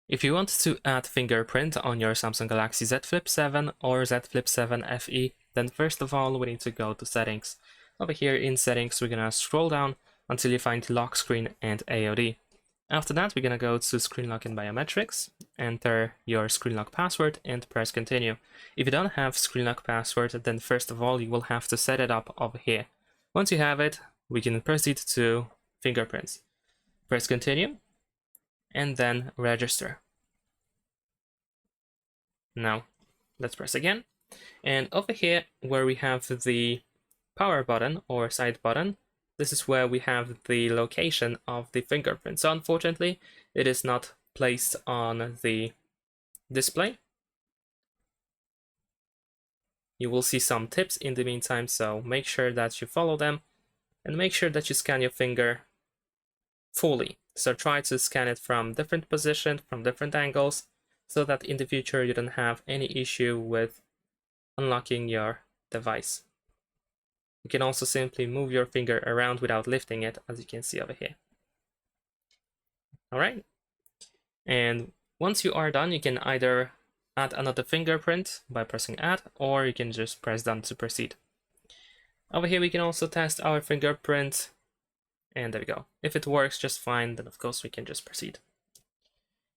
If you want to add fingerprint on your Samsung Galaxy Z Flip 7 or Z Flip 7 FE, then first of all we need to go to settings. Over here in settings we're gonna scroll down until you find lock screen and AOD. After that we're gonna go to screen lock and biometrics, enter your screen lock password and press continue. If you don't have screen lock password, then first of all you will have to set it up over here. Once you have it, we can proceed to fingerprints. Press continue and then register. Now let's press again, and over here where we have the power button or side button, this is where we have the location of the fingerprint. So unfortunately it is not placed on the display. You will see some tips in the meantime, so make sure that you follow them and make sure that you scan your finger fully. So try to scan it from different positions, from different angles, so that in the future you don't have any issue with unlocking your device. You can also simply move your finger around without lifting it, as you can see over here. All right. And once you are done, you can either add another fingerprint by pressing add, or you can just press done to proceed. Over here we can also test our fingerprint, and there we go. If it works just fine, then of course we can just proceed.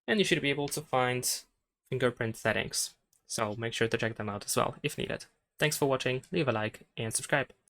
And you should be able to find fingerprint settings, so make sure to check them out as well if needed. Thanks for watching, leave a like and subscribe.